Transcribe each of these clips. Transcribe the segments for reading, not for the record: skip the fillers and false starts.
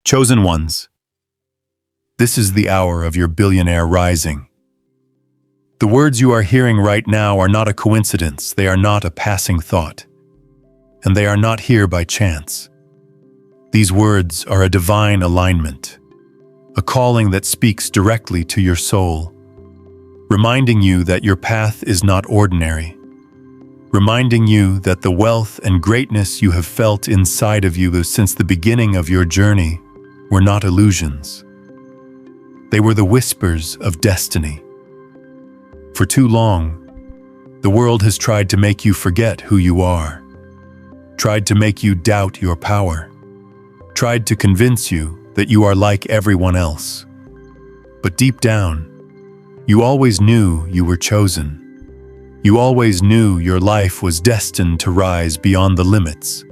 Chosen ones, this is the hour of your billionaire rising. The words you are hearing right now are not a coincidence, they are not a passing thought, and they are not here by chance. These words are a divine alignment, a calling that speaks directly to your soul, reminding you that your path is not ordinary, reminding you that the wealth and greatness you have felt inside of you since the beginning of your journey were not illusions. They were the whispers of destiny. For too long, the world has tried to make you forget who you are, tried to make you doubt your power, tried to convince you that you are like everyone else. But deep down, you always knew you were chosen. You always knew your life was destined to rise beyond the limits,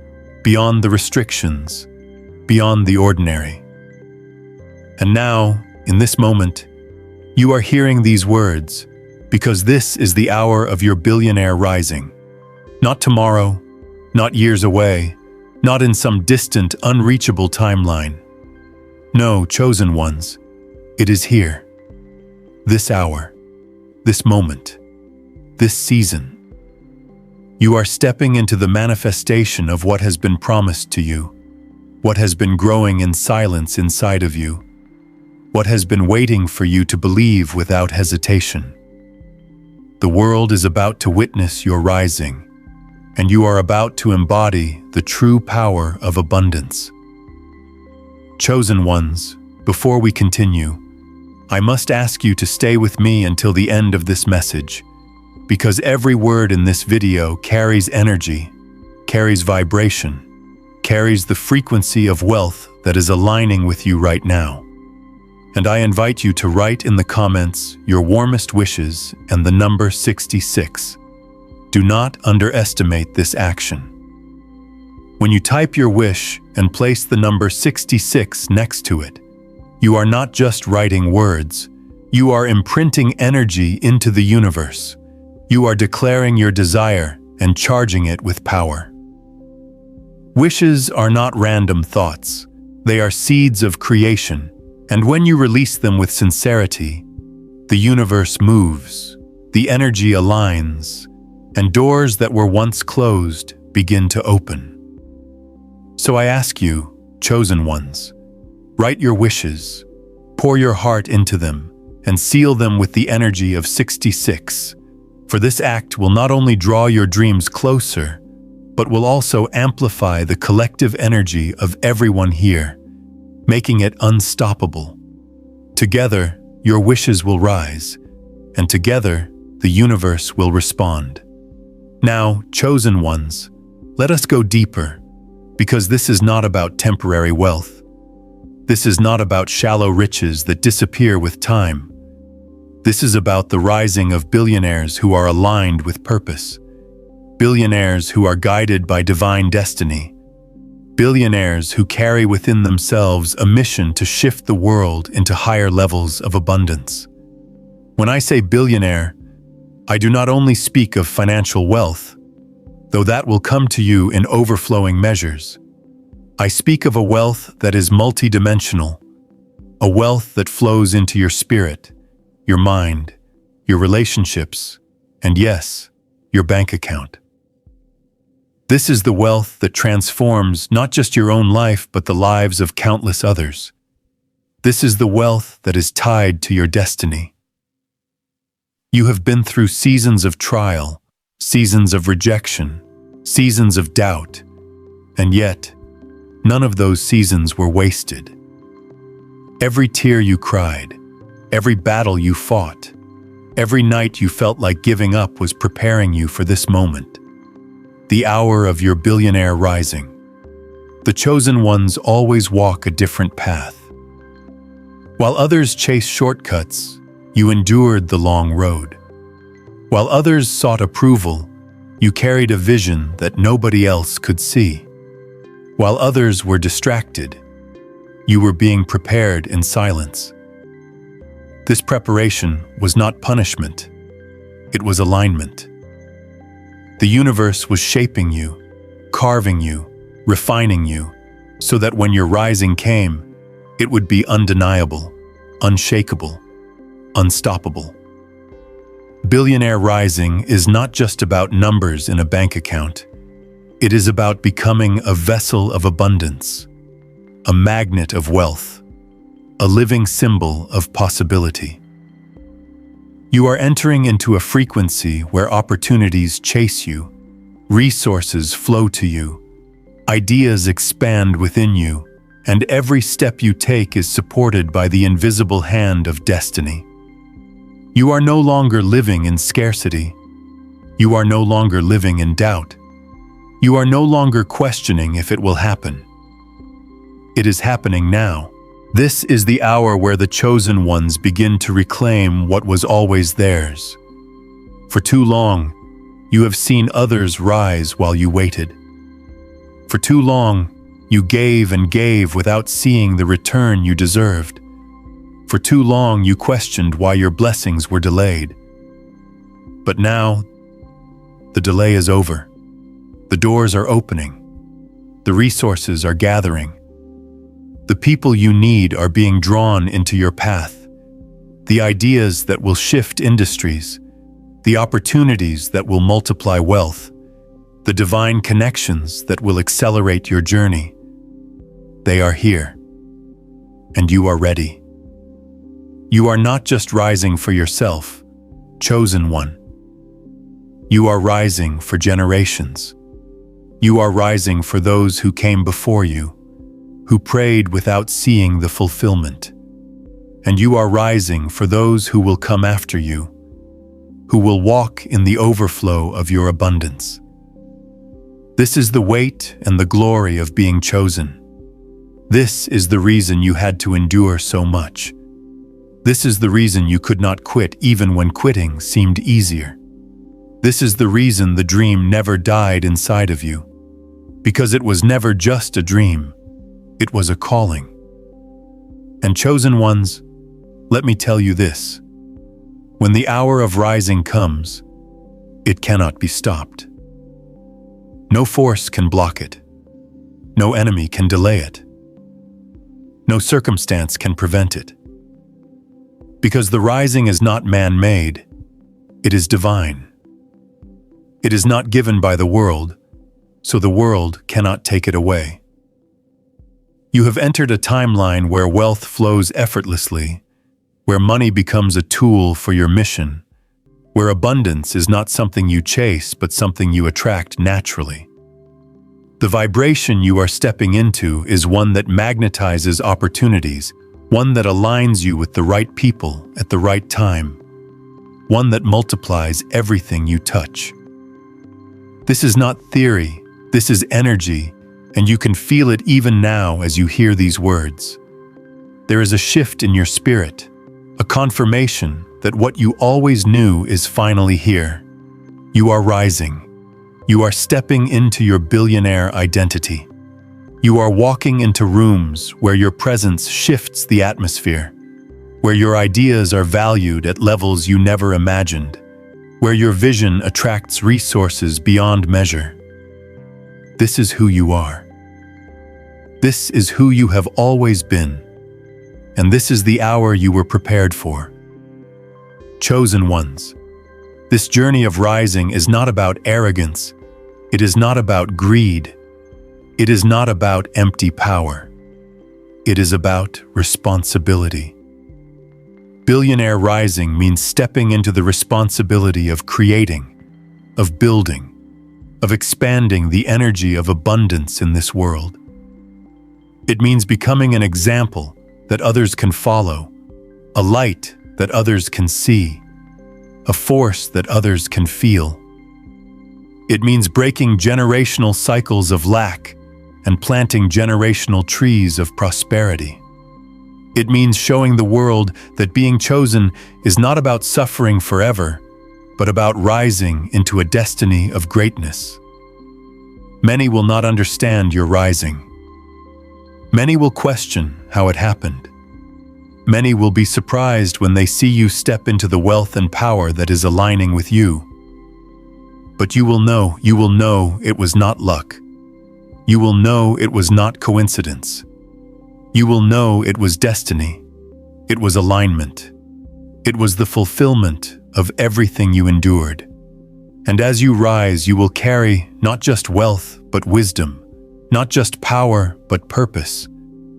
beyond the restrictions, beyond the ordinary. And now, in this moment, you are hearing these words because this is the hour of your billionaire rising. Not tomorrow, not years away, not in some distant, unreachable timeline. No, chosen ones, it is here. This hour, this moment, this season. You are stepping into the manifestation of what has been promised to you, what has been growing in silence inside of you, what has been waiting for you to believe without hesitation. The world is about to witness your rising, and you are about to embody the true power of abundance. Chosen ones, before we continue, I must ask you to stay with me until the end of this message, because every word in this video carries energy, carries vibration, carries the frequency of wealth that is aligning with you right now. And I invite you to write in the comments your warmest wishes and the number 66. Do not underestimate this action. When you type your wish and place the number 66 next to it, you are not just writing words, you are imprinting energy into the universe. You are declaring your desire and charging it with power. Wishes are not random thoughts, they are seeds of creation. And when you release them with sincerity, the universe moves, the energy aligns, and doors that were once closed begin to open. So I ask you, chosen ones, write your wishes, pour your heart into them, and seal them with the energy of 66. For this act will not only draw your dreams closer, but will also amplify the collective energy of everyone here, making it unstoppable. Together, your wishes will rise, and together, the universe will respond. Now, chosen ones, let us go deeper, because this is not about temporary wealth. This is not about shallow riches that disappear with time. This is about the rising of billionaires who are aligned with purpose, billionaires who are guided by divine destiny, billionaires who carry within themselves a mission to shift the world into higher levels of abundance. When I say billionaire, I do not only speak of financial wealth, though that will come to you in overflowing measures. I speak of a wealth that is multidimensional, a wealth that flows into your spirit, your mind, your relationships, and yes, your bank account. This is the wealth that transforms not just your own life, but the lives of countless others. This is the wealth that is tied to your destiny. You have been through seasons of trial, seasons of rejection, seasons of doubt, and yet, none of those seasons were wasted. Every tear you cried, every battle you fought, every night you felt like giving up was preparing you for this moment. The hour of your billionaire rising. The chosen ones always walk a different path. While others chase shortcuts, you endured the long road. While others sought approval, you carried a vision that nobody else could see. While others were distracted, you were being prepared in silence. This preparation was not punishment, it was alignment. The universe was shaping you, carving you, refining you, so that when your rising came, It would be undeniable, unshakable, unstoppable. Billionaire rising is not just about numbers in a bank account. It is about becoming a vessel of abundance, a magnet of wealth, a living symbol of possibility. You are entering into a frequency where opportunities chase you, resources flow to you, ideas expand within you, and every step you take is supported by the invisible hand of destiny. You are no longer living in scarcity. You are no longer living in doubt. You are no longer questioning if it will happen. It is happening now. This is the hour where the chosen ones begin to reclaim what was always theirs. For too long, you have seen others rise while you waited. For too long, you gave and gave without seeing the return you deserved. For too long, you questioned why your blessings were delayed. But now, the delay is over. The doors are opening. The resources are gathering. The people you need are being drawn into your path. The ideas that will shift industries, the opportunities that will multiply wealth, the divine connections that will accelerate your journey. They are here, and you are ready. You are not just rising for yourself, chosen one. You are rising for generations. You are rising for those who came before you, who prayed without seeing the fulfillment. And you are rising for those who will come after you, who will walk in the overflow of your abundance. This is the weight and the glory of being chosen. This is the reason you had to endure so much. This is the reason you could not quit even when quitting seemed easier. This is the reason the dream never died inside of you. Because it was never just a dream. It was a calling. And chosen ones, let me tell you this. When the hour of rising comes, it cannot be stopped. No force can block it. No enemy can delay it. No circumstance can prevent it. Because the rising is not man-made, it is divine. It is not given by the world, so the world cannot take it away. You have entered a timeline where wealth flows effortlessly, where money becomes a tool for your mission, where abundance is not something you chase but something you attract naturally. The vibration you are stepping into is one that magnetizes opportunities, one that aligns you with the right people at the right time, one that multiplies everything you touch. This is not theory, this is energy, and you can feel it even now as you hear these words. There is a shift in your spirit, a confirmation that what you always knew is finally here. You are rising. You are stepping into your billionaire identity. You are walking into rooms where your presence shifts the atmosphere, where your ideas are valued at levels you never imagined, where your vision attracts resources beyond measure. This is who you are. This is who you have always been, and this is the hour you were prepared for. Chosen ones, this journey of rising is not about arrogance. It is not about greed. It is not about empty power. It is about responsibility. Billionaire rising means stepping into the responsibility of creating, of building, of expanding the energy of abundance in this world. It means becoming an example that others can follow, a light that others can see, a force that others can feel. It means breaking generational cycles of lack and planting generational trees of prosperity. It means showing the world that being chosen is not about suffering forever, but about rising into a destiny of greatness. Many will not understand your rising. Many will question how it happened. Many will be surprised when they see you step into the wealth and power that is aligning with you. But you will know it was not luck. You will know it was not coincidence. You will know it was destiny. It was alignment. It was the fulfillment of everything you endured. And as you rise, you will carry not just wealth, but wisdom, not just power, but purpose,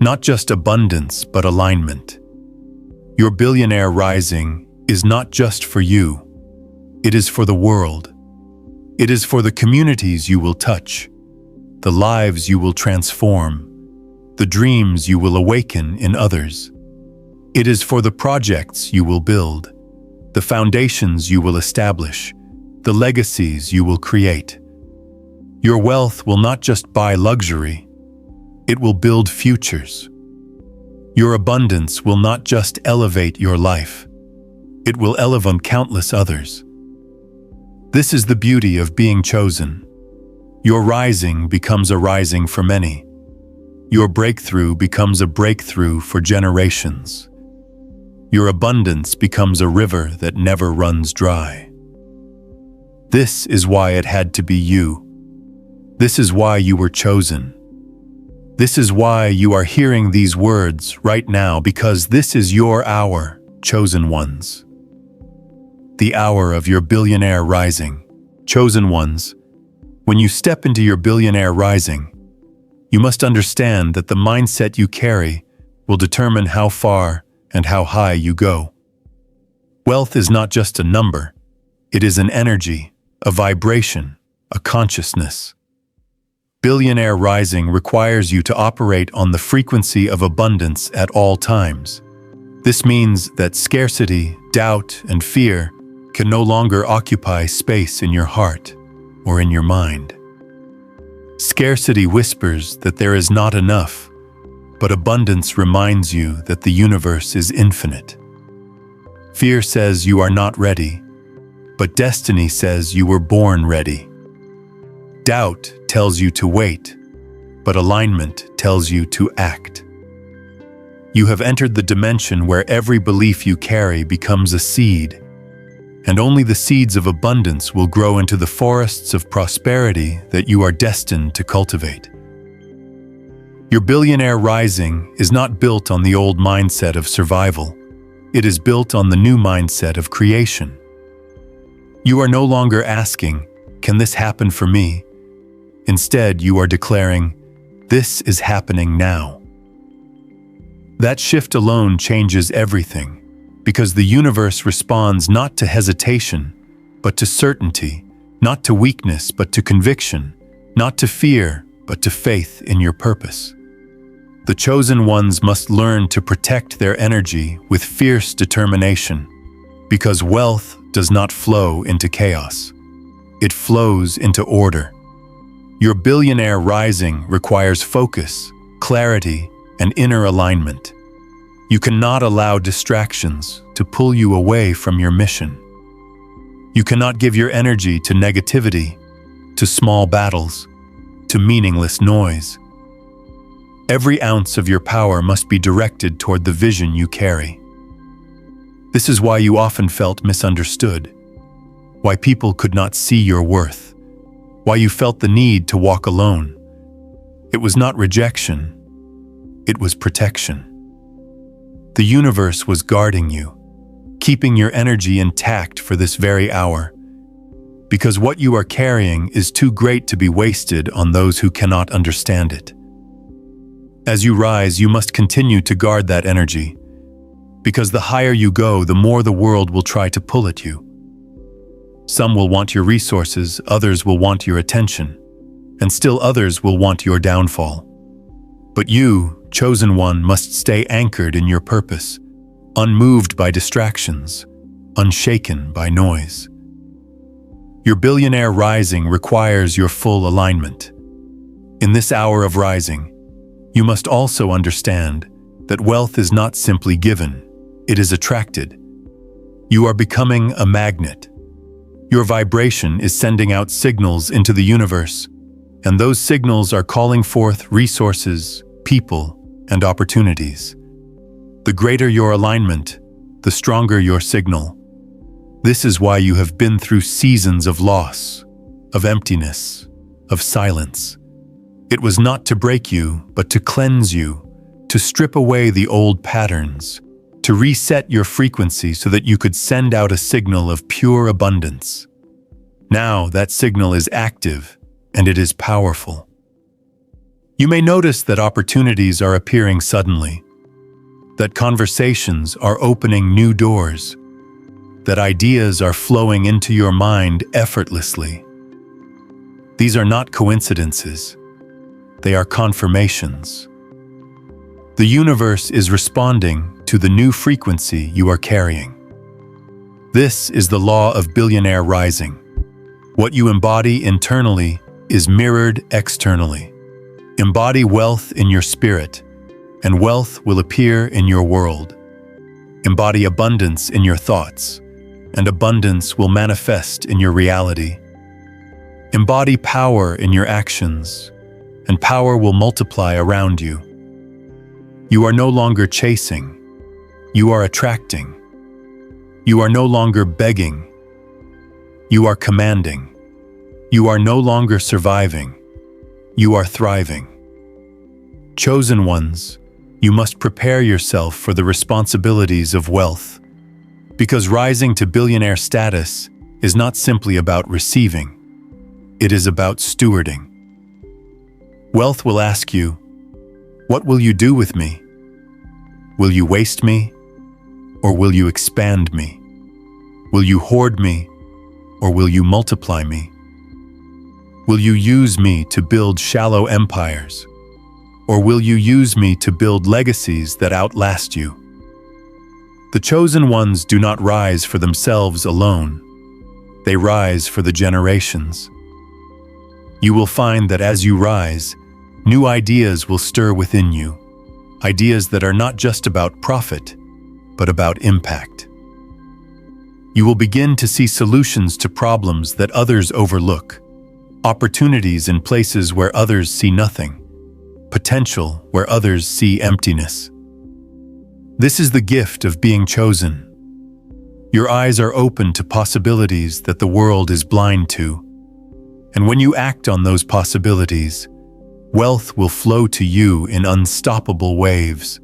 not just abundance, but alignment. Your billionaire rising is not just for you. It is for the world. It is for the communities you will touch, the lives you will transform, the dreams you will awaken in others. It is for the projects you will build, the foundations you will establish, the legacies you will create. Your wealth will not just buy luxury, it will build futures. Your abundance will not just elevate your life, it will elevate countless others. This is the beauty of being chosen. Your rising becomes a rising for many. Your breakthrough becomes a breakthrough for generations. Your abundance becomes a river that never runs dry. This is why it had to be you. This is why you were chosen. This is why you are hearing these words right now, because this is your hour, chosen ones. The hour of your billionaire rising. Chosen ones, when you step into your billionaire rising, you must understand that the mindset you carry will determine how far and how high you go. Wealth is not just a number, it is an energy, a vibration, a consciousness. Billionaire rising requires you to operate on the frequency of abundance at all times. This means that scarcity, doubt, and fear can no longer occupy space in your heart or in your mind. Scarcity whispers that there is not enough, but abundance reminds you that the universe is infinite. Fear says you are not ready, but destiny says you were born ready. Doubt tells you to wait, but alignment tells you to act. You have entered the dimension where every belief you carry becomes a seed, and only the seeds of abundance will grow into the forests of prosperity that you are destined to cultivate. Your billionaire rising is not built on the old mindset of survival. It is built on the new mindset of creation. You are no longer asking, "Can this happen for me?" Instead, you are declaring, "This is happening now." That shift alone changes everything, because the universe responds not to hesitation, but to certainty, not to weakness, but to conviction, not to fear, but to faith in your purpose. The chosen ones must learn to protect their energy with fierce determination, because wealth does not flow into chaos. It flows into order. Your billionaire rising requires focus, clarity, and inner alignment. You cannot allow distractions to pull you away from your mission. You cannot give your energy to negativity, to small battles, to meaningless noise. Every ounce of your power must be directed toward the vision you carry. This is why you often felt misunderstood, why people could not see your worth, why you felt the need to walk alone. It was not rejection, it was protection. The universe was guarding you, keeping your energy intact for this very hour, because what you are carrying is too great to be wasted on those who cannot understand it. As you rise, you must continue to guard that energy, because the higher you go, the more the world will try to pull at you. Some will want your resources, others will want your attention, and still others will want your downfall. But you, chosen one, must stay anchored in your purpose, unmoved by distractions, unshaken by noise. Your billionaire rising requires your full alignment. In this hour of rising, you must also understand that wealth is not simply given, it is attracted. You are becoming a magnet. Your vibration is sending out signals into the universe, and those signals are calling forth resources, people, and opportunities. The greater your alignment, the stronger your signal. This is why you have been through seasons of loss, of emptiness, of silence. It was not to break you, but to cleanse you, to to strip away the old patterns, to reset your frequency so that you could send out a signal of pure abundance. Now that signal is active and it is powerful. You may notice that opportunities are appearing suddenly, that conversations are opening new doors, that ideas are flowing into your mind effortlessly. These are not coincidences. They are confirmations. The universe is responding to the new frequency you are carrying. This is the law of billionaire rising. What you embody internally is mirrored externally. Embody wealth in your spirit, and wealth will appear in your world. Embody abundance in your thoughts, and abundance will manifest in your reality. Embody power in your actions, and power will multiply around you. You are no longer chasing, you are attracting. You are no longer begging, you are commanding. You are no longer surviving, you are thriving. Chosen ones, you must prepare yourself for the responsibilities of wealth, because rising to billionaire status is not simply about receiving, it is about stewarding. Wealth will ask you, what will you do with me? Will you waste me, or will you expand me? Will you hoard me, or will you multiply me? Will you use me to build shallow empires, or will you use me to build legacies that outlast you? The chosen ones do not rise for themselves alone. They rise for the generations. You will find that as you rise, new ideas will stir within you, ideas that are not just about profit, but about impact. You will begin to see solutions to problems that others overlook, opportunities in places where others see nothing, potential where others see emptiness. This is the gift of being chosen. Your eyes are open to possibilities that the world is blind to, and when you act on those possibilities, wealth will flow to you in unstoppable waves,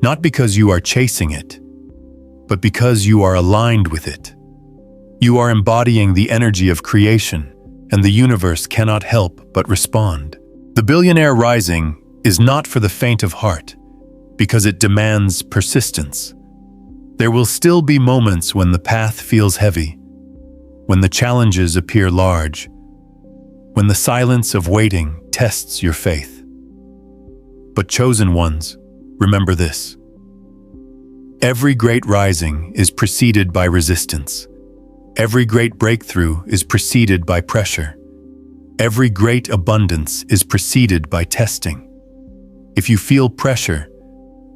not because you are chasing it, but because you are aligned with it. You are embodying the energy of creation, and the universe cannot help but respond. The billionaire rising is not for the faint of heart, because it demands persistence. There will still be moments when the path feels heavy, when the challenges appear large, when the silence of waiting tests your faith. But chosen ones, remember this. Every great rising is preceded by resistance. Every great breakthrough is preceded by pressure. Every great abundance is preceded by testing. If you feel pressure,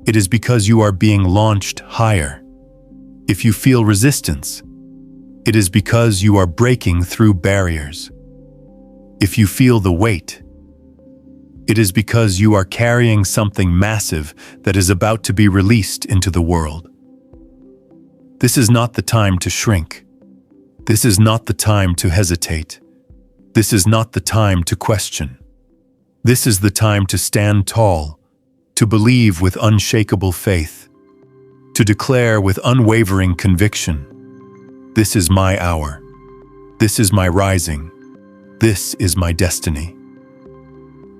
it is because you are being launched higher. If you feel resistance, it is because you are breaking through barriers. If you feel the weight, it is because you are carrying something massive that is about to be released into the world. This is not the time to shrink. This is not the time to hesitate. This is not the time to question. This is the time to stand tall, to believe with unshakable faith, to declare with unwavering conviction, this is my hour. This is my rising. This is my destiny.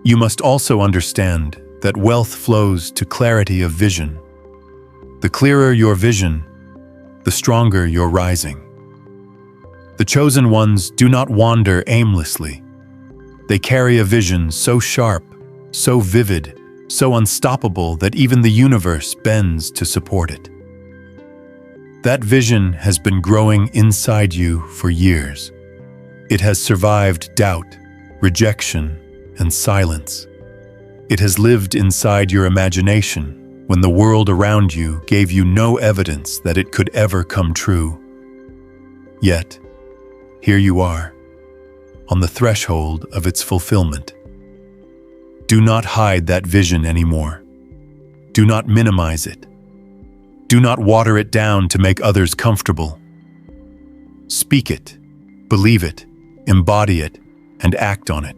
You must also understand that wealth flows to clarity of vision. The clearer your vision, the stronger your rising. The chosen ones do not wander aimlessly. They carry a vision so sharp, so vivid, so unstoppable that even the universe bends to support it. That vision has been growing inside you for years. It has survived doubt, rejection, and silence. It has lived inside your imagination when the world around you gave you no evidence that it could ever come true. Yet, here you are, on the threshold of its fulfillment. Do not hide that vision anymore. Do not minimize it. Do not water it down to make others comfortable. Speak it, believe it, embody it, and act on it.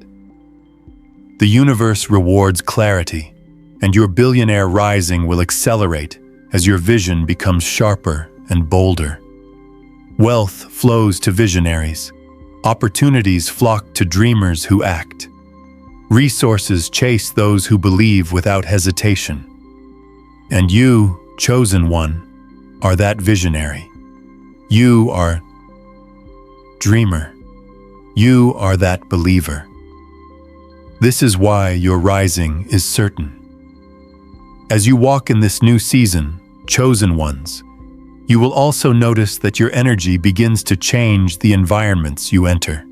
The universe rewards clarity, and your billionaire rising will accelerate as your vision becomes sharper and bolder. Wealth flows to visionaries. Opportunities flock to dreamers who act. Resources chase those who believe without hesitation. And you, chosen one, are that visionary. You are dreamer. You are that believer. This is why your rising is certain. As you walk in this new season, chosen ones, you will also notice that your energy begins to change the environments you enter.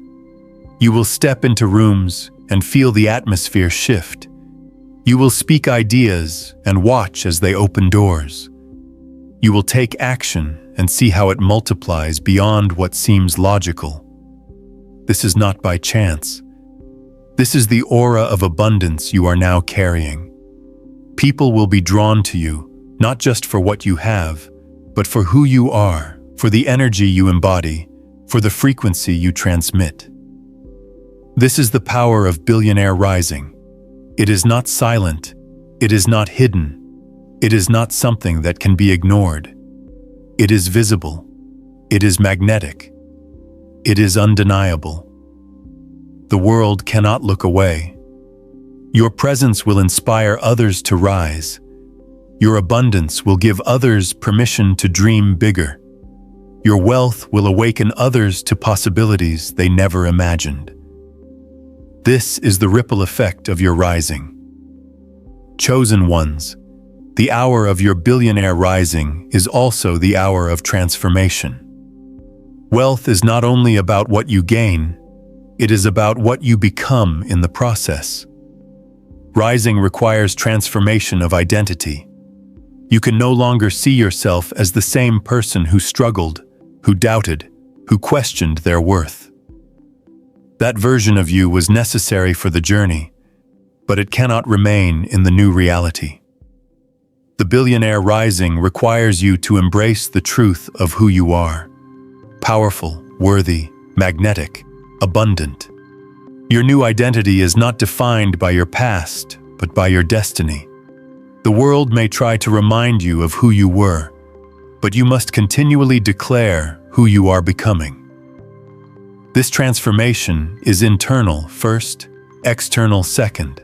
You will step into rooms and feel the atmosphere shift. You will speak ideas and watch as they open doors. You will take action and see how it multiplies beyond what seems logical. This is not by chance. This is the aura of abundance you are now carrying. People will be drawn to you, not just for what you have, but for who you are, for the energy you embody, for the frequency you transmit. This is the power of billionaire rising. It is not silent. It is not hidden. It is not something that can be ignored. It is visible. It is magnetic. It is undeniable. The world cannot look away. Your presence will inspire others to rise. Your abundance will give others permission to dream bigger. Your wealth will awaken others to possibilities they never imagined. This is the ripple effect of your rising. Chosen ones, the hour of your billionaire rising is also the hour of transformation. Wealth is not only about what you gain, it is about what you become in the process. Rising requires transformation of identity. You can no longer see yourself as the same person who struggled, who doubted, who questioned their worth. That version of you was necessary for the journey, but it cannot remain in the new reality. The billionaire rising requires you to embrace the truth of who you are. Powerful, worthy, magnetic, abundant. Your new identity is not defined by your past, but by your destiny. The world may try to remind you of who you were, but you must continually declare who you are becoming. This transformation is internal first, external second.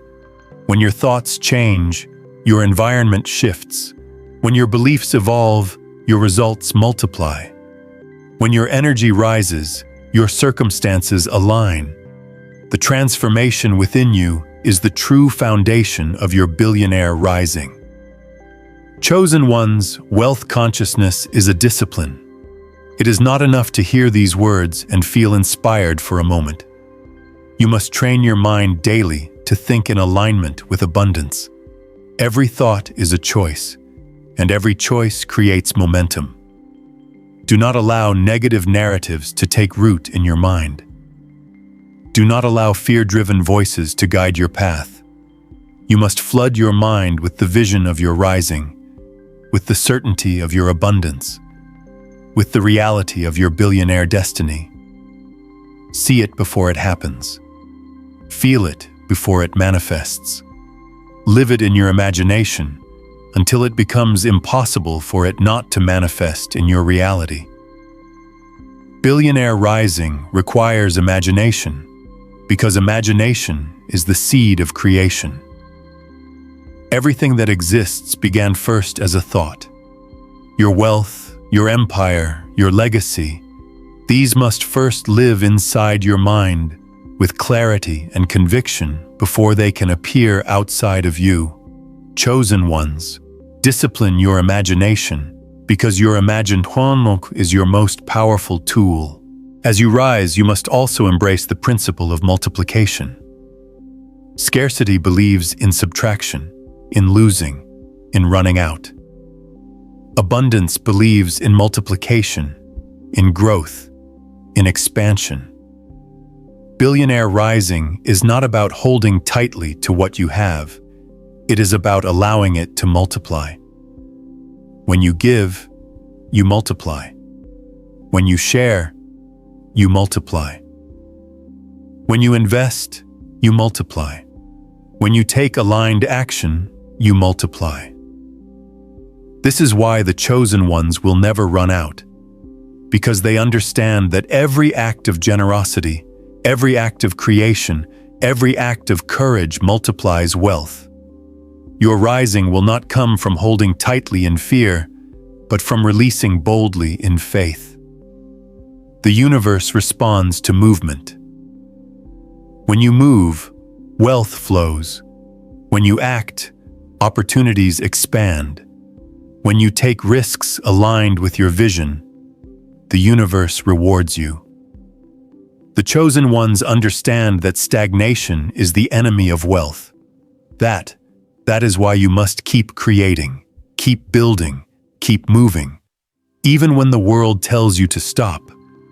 When your thoughts change, your environment shifts. When your beliefs evolve, your results multiply. When your energy rises, your circumstances align. The transformation within you is the true foundation of your billionaire rising. Chosen ones, wealth consciousness is a discipline. It is not enough to hear these words and feel inspired for a moment. You must train your mind daily to think in alignment with abundance. Every thought is a choice, and every choice creates momentum. Do not allow negative narratives to take root in your mind. Do not allow fear-driven voices to guide your path. You must flood your mind with the vision of your rising, with the certainty of your abundance, with the reality of your billionaire destiny. See it before it happens. Feel it before it manifests. Live it in your imagination until it becomes impossible for it not to manifest in your reality. Billionaire rising requires imagination, because imagination is the seed of creation. Everything that exists began first as a thought. Your wealth, your empire, your legacy, these must first live inside your mind with clarity and conviction before they can appear outside of you. Chosen ones, discipline your imagination, because your imagined honok is your most powerful tool. As you rise, you must also embrace the principle of multiplication. Scarcity believes in subtraction, in losing, in running out. Abundance believes in multiplication, in growth, in expansion. Billionaire rising is not about holding tightly to what you have. It is about allowing it to multiply. When you give, you multiply. When you share, you multiply. When you invest, you multiply. When you take aligned action, you multiply. This is why the chosen ones will never run out, because they understand that every act of generosity, every act of creation, every act of courage multiplies wealth. Your rising will not come from holding tightly in fear, but from releasing boldly in faith. The universe responds to movement. When you move, wealth flows. When you act, opportunities expand. When you take risks aligned with your vision, the universe rewards you. The chosen ones understand that stagnation is the enemy of wealth. That is why you must keep creating, keep building, keep moving. Even when the world tells you to stop,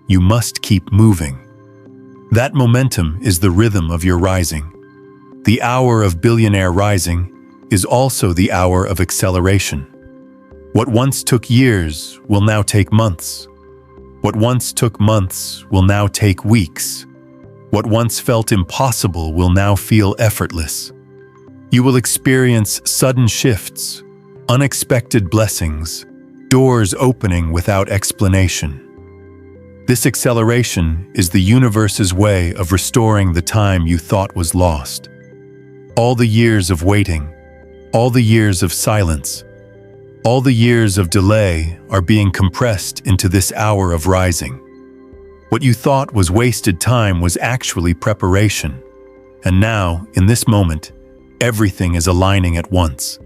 you must keep moving. That momentum is the rhythm of your rising. The hour of billionaire rising is also the hour of acceleration. What once took years will now take months. What once took months will now take weeks. What once felt impossible will now feel effortless. You will experience sudden shifts, unexpected blessings, doors opening without explanation. This acceleration is the universe's way of restoring the time you thought was lost. All the years of waiting, all the years of silence, all the years of delay are being compressed into this hour of rising. What you thought was wasted time was actually preparation. And now, in this moment, everything is aligning at once.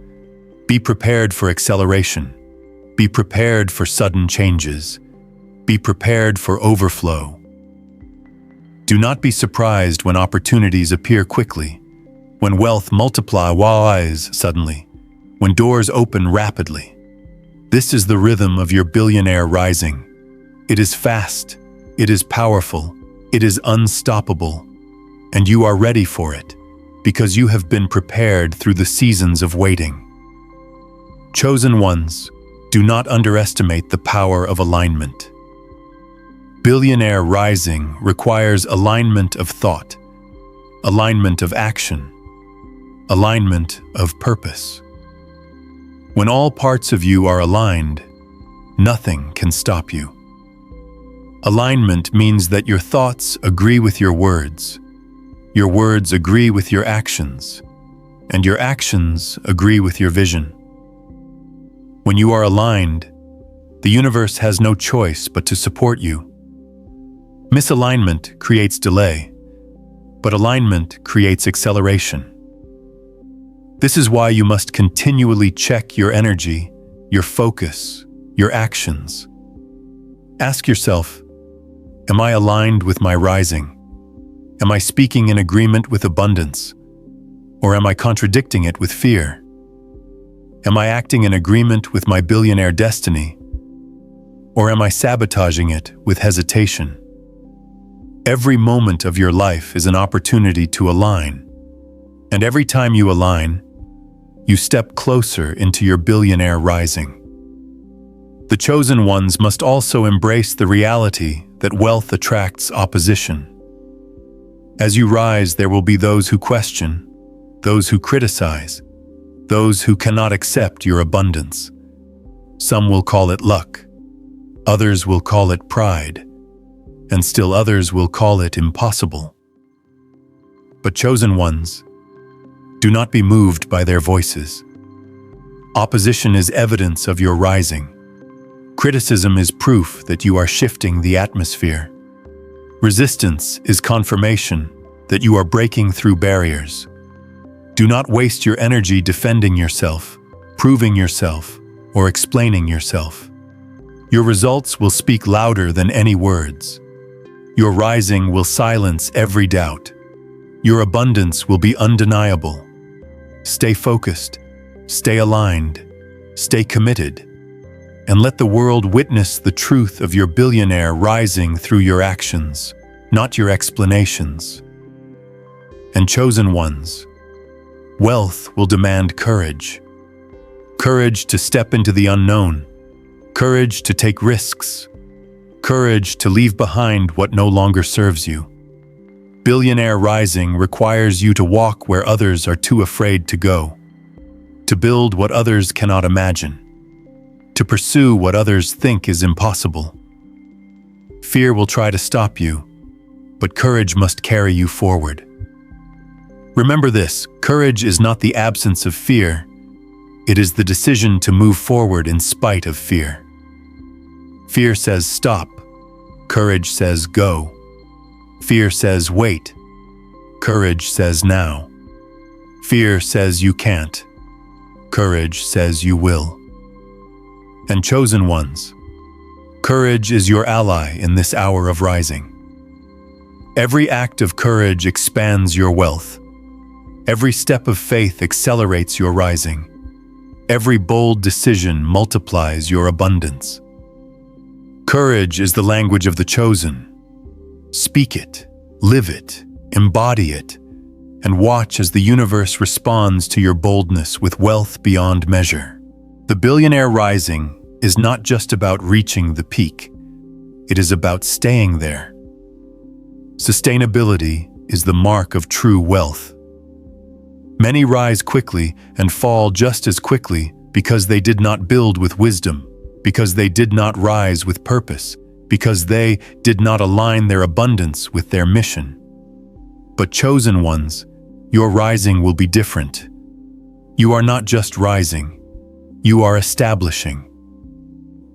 Be prepared for acceleration. Be prepared for sudden changes. Be prepared for overflow. Do not be surprised when opportunities appear quickly, when wealth multiplies suddenly, when doors open rapidly. This is the rhythm of your billionaire rising. It is fast, it is powerful, it is unstoppable, and you are ready for it, because you have been prepared through the seasons of waiting. Chosen ones, do not underestimate the power of alignment. Billionaire rising requires alignment of thought, alignment of action, alignment of purpose. When all parts of you are aligned, nothing can stop you. Alignment means that your thoughts agree with your words agree with your actions, and your actions agree with your vision. When you are aligned, the universe has no choice but to support you. Misalignment creates delay, but alignment creates acceleration. This is why you must continually check your energy, your focus, your actions. Ask yourself, am I aligned with my rising? Am I speaking in agreement with abundance? Or am I contradicting it with fear? Am I acting in agreement with my billionaire destiny? Or am I sabotaging it with hesitation? Every moment of your life is an opportunity to align. And every time you align, you step closer into your billionaire rising. The chosen ones must also embrace the reality that wealth attracts opposition. As you rise, there will be those who question, those who criticize, those who cannot accept your abundance. Some will call it luck, others will call it pride, and still others will call it impossible. But chosen ones, do not be moved by their voices. Opposition is evidence of your rising. Criticism is proof that you are shifting the atmosphere. Resistance is confirmation that you are breaking through barriers. Do not waste your energy defending yourself, proving yourself, or explaining yourself. Your results will speak louder than any words. Your rising will silence every doubt. Your abundance will be undeniable. Stay focused, stay aligned, stay committed, and let the world witness the truth of your billionaire rising through your actions, not your explanations. And chosen ones, wealth will demand courage. Courage to step into the unknown, courage to take risks, courage to leave behind what no longer serves you. Billionaire rising requires you to walk where others are too afraid to go. to build what others cannot imagine, to pursue what others think is impossible. Fear will try to stop you, but courage must carry you forward. Remember this: courage is not the absence of fear, it is the decision to move forward in spite of fear. Fear says stop, courage says go. Fear says wait, courage says now. Fear says you can't, courage says you will. And chosen ones, courage is your ally in this hour of rising. Every act of courage expands your wealth. Every step of faith accelerates your rising. Every bold decision multiplies your abundance. Courage is the language of the chosen. Speak it, live it, embody it, and watch as the universe responds to your boldness with wealth beyond measure. The Billionaire Rising is not just about reaching the peak. It is about staying there. Sustainability is the mark of true wealth. Many rise quickly and fall just as quickly because they did not build with wisdom, because they did not rise with purpose, because they did not align their abundance with their mission. But chosen ones, your rising will be different. You are not just rising, you are establishing.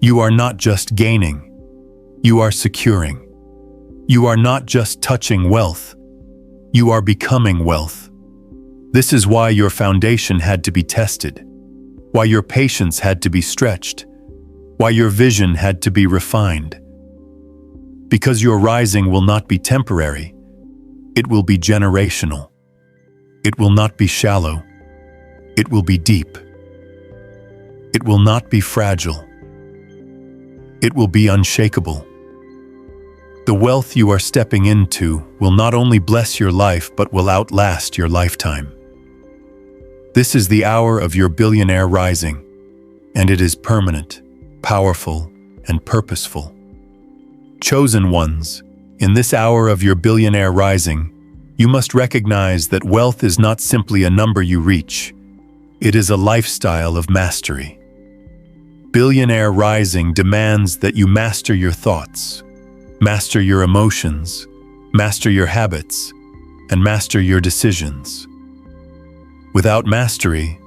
You are not just gaining, you are securing. You are not just touching wealth, you are becoming wealth. This is why your foundation had to be tested, why your patience had to be stretched, why your vision had to be refined. Because your rising will not be temporary, it will be generational. It will not be shallow, it will be deep. It will not be fragile, it will be unshakable. The wealth you are stepping into will not only bless your life but will outlast your lifetime. This is the hour of your billionaire rising, and it is permanent, powerful, and purposeful. Chosen ones, in this hour of your billionaire rising, you must recognize that wealth is not simply a number you reach. It is a lifestyle of mastery. Billionaire rising demands that you master your thoughts, master your emotions, master your habits, and master your decisions. Without mastery,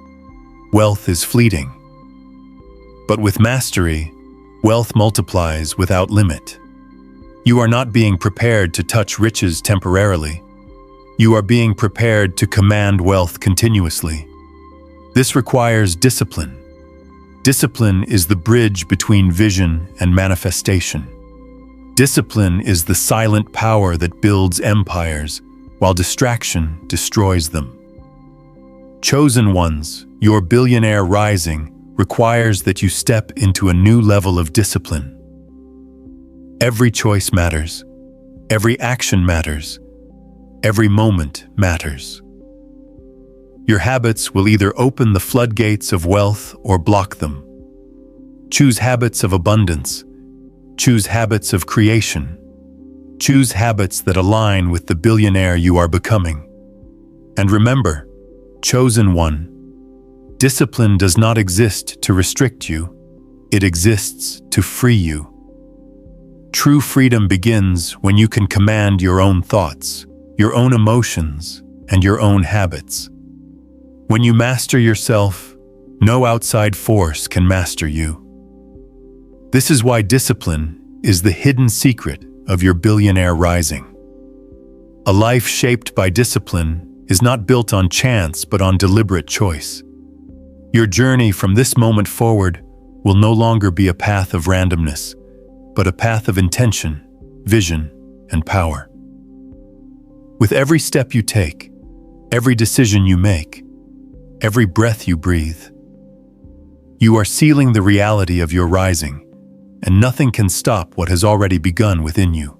wealth is fleeting. But with mastery, wealth multiplies without limit. You are not being prepared to touch riches temporarily. You are being prepared to command wealth continuously. This requires discipline. Discipline is the bridge between vision and manifestation. Discipline is the silent power that builds empires, while distraction destroys them. Chosen ones, your billionaire rising requires that you step into a new level of discipline. Every choice matters. Every action matters. Every moment matters. Your habits will either open the floodgates of wealth or block them. Choose habits of abundance. Choose habits of creation. Choose habits that align with the billionaire you are becoming. And remember, chosen one, discipline does not exist to restrict you. It exists to free you. True freedom begins when you can command your own thoughts, your own emotions, and your own habits. When you master yourself, no outside force can master you. This is why discipline is the hidden secret of your billionaire rising. A life shaped by discipline is not built on chance but on deliberate choice. Your journey from this moment forward will no longer be a path of randomness, but a path of intention, vision, and power. With every step you take, every decision you make, every breath you breathe, you are sealing the reality of your rising, and nothing can stop what has already begun within you.